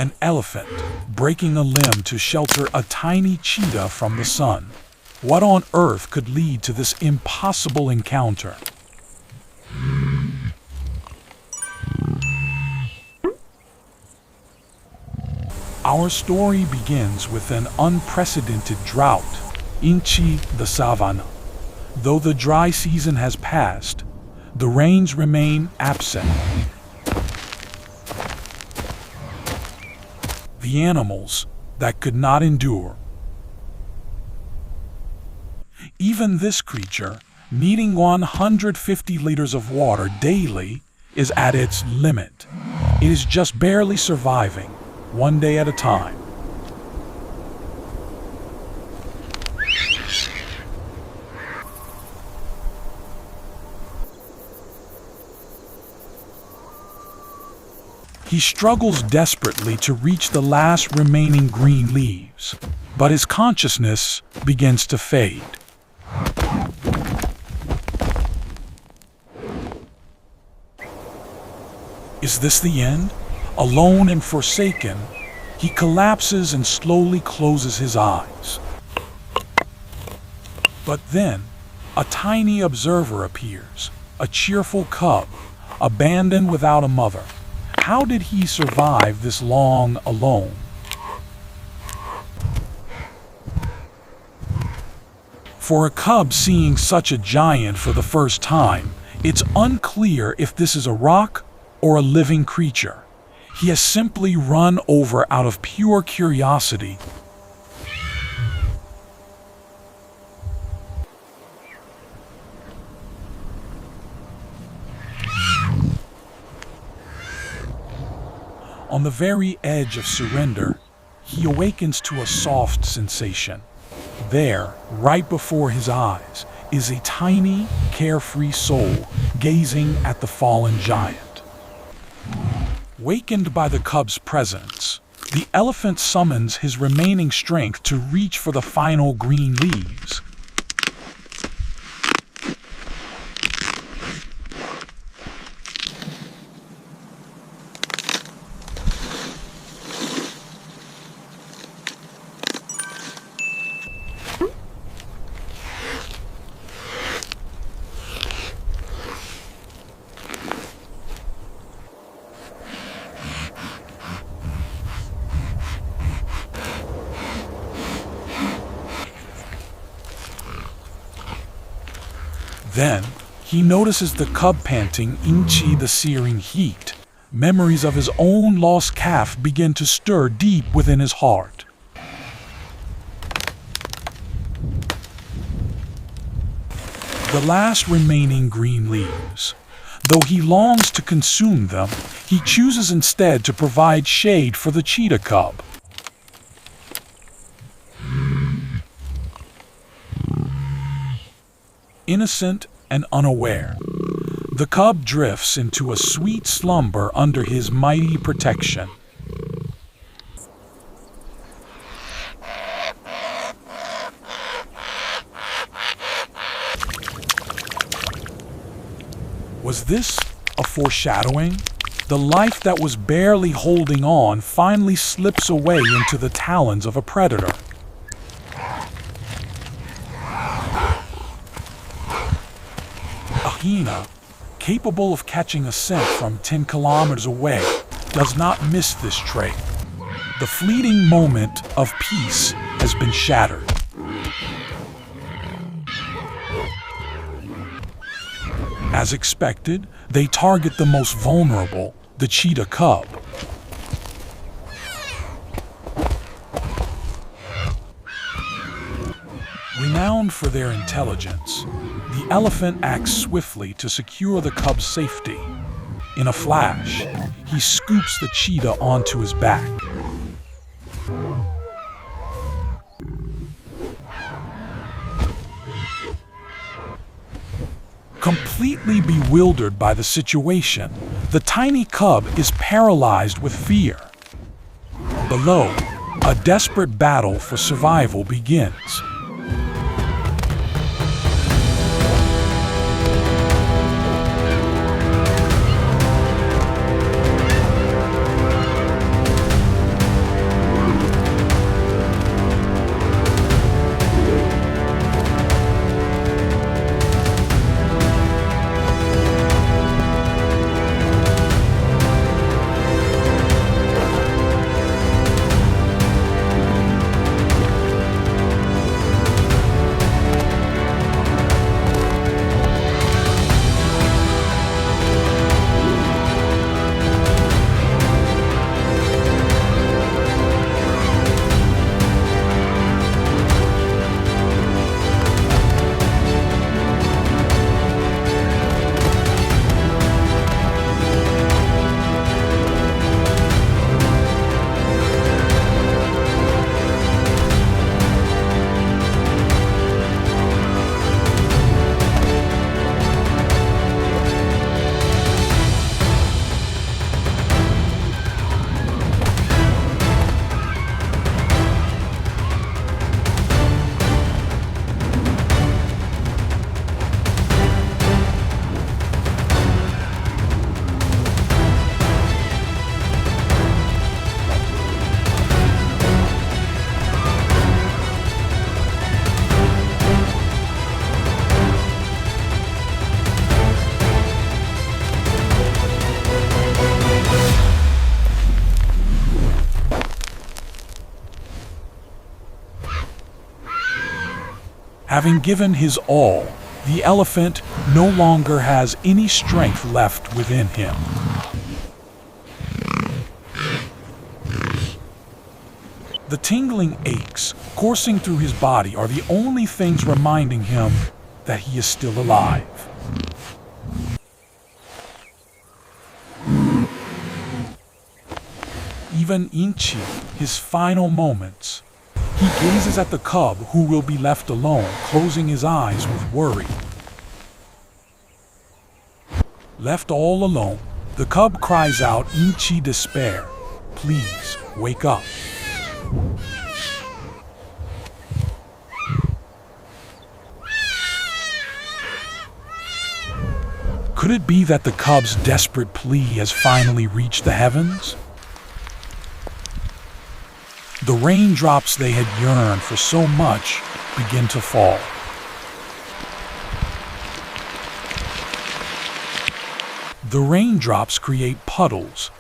An elephant breaking a limb to shelter a tiny cheetah from the sun. What on earth could lead to this impossible encounter? Our story begins with an unprecedented drought in the Savannah. Though the dry season has passed, the rains remain absent. The animals that could not endure. Even this creature, needing 150 liters of water daily, is at its limit. It is just barely surviving, one day at a time. He struggles desperately to reach the last remaining green leaves, but his consciousness begins to fade. Is this the end? Alone and forsaken, he collapses and slowly closes his eyes. But then, a tiny observer appears, a cheerful cub, abandoned without a mother. How did he survive this long alone? For a cub seeing such a giant for the first time, it's unclear if this is a rock or a living creature. He has simply run over out of pure curiosity. On the very edge of surrender, he awakens to a soft sensation. There, right before his eyes, is a tiny, carefree soul gazing at the fallen giant. Wakened by the cub's presence, the elephant summons his remaining strength to reach for the final green leaves. Then, he notices the cub panting into the searing heat. Memories of his own lost calf begin to stir deep within his heart. The last remaining green leaves. Though he longs to consume them, he chooses instead to provide shade for the cheetah cub. Innocent and unaware, the cub drifts into a sweet slumber under his mighty protection. Was this a foreshadowing? The life that was barely holding on finally slips away into the talons of a predator. A hyena, capable of catching a scent from 10 kilometers away, does not miss this trait. The fleeting moment of peace has been shattered. As expected, they target the most vulnerable, the cheetah cub. Renowned for their intelligence, the elephant acts swiftly to secure the cub's safety. In a flash, he scoops the cheetah onto his back. Completely bewildered by the situation, the tiny cub is paralyzed with fear. Below, a desperate battle for survival begins. Having given his all, the elephant no longer has any strength left within him. The tingling aches coursing through his body are the only things reminding him that he is still alive. Even Inchi, his final moments, he gazes at the cub who will be left alone, closing his eyes with worry. Left all alone, the cub cries out Inchi despair, "Please, wake up." Could it be that the cub's desperate plea has finally reached the heavens? The raindrops they had yearned for so much begin to fall. The raindrops create puddles.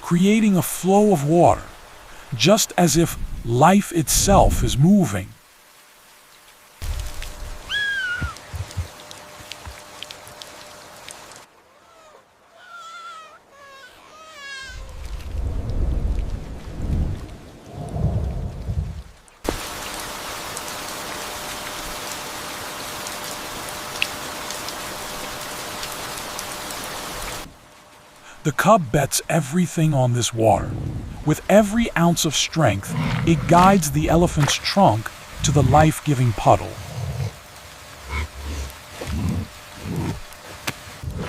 Creating a flow of water, just as if life itself is moving. The cub bets everything on this water. With every ounce of strength, it guides the elephant's trunk to the life-giving puddle.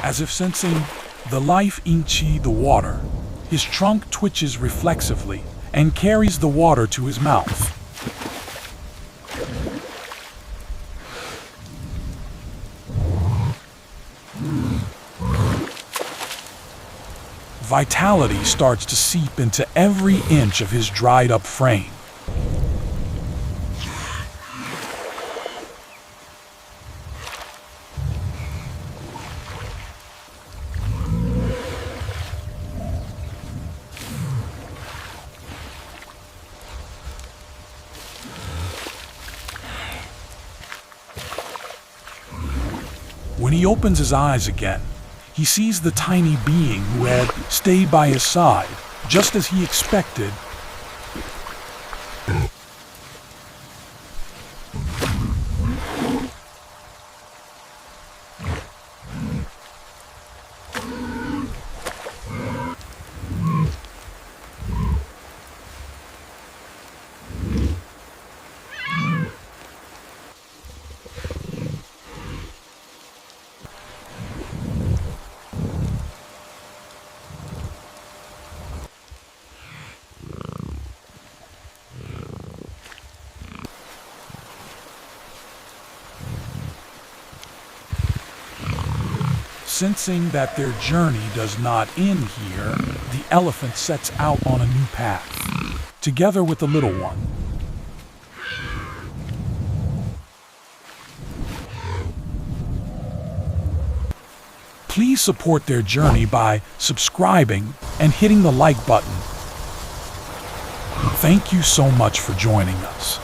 As if sensing the life Inchi the water, his trunk twitches reflexively and carries the water to his mouth. Vitality starts to seep into every inch of his dried-up frame. When he opens his eyes again, he sees the tiny being who had stayed by his side, just as he expected. Sensing that their journey does not end here, the elephant sets out on a new path, together with the little one. Please support their journey by subscribing and hitting the like button. Thank you so much for joining us.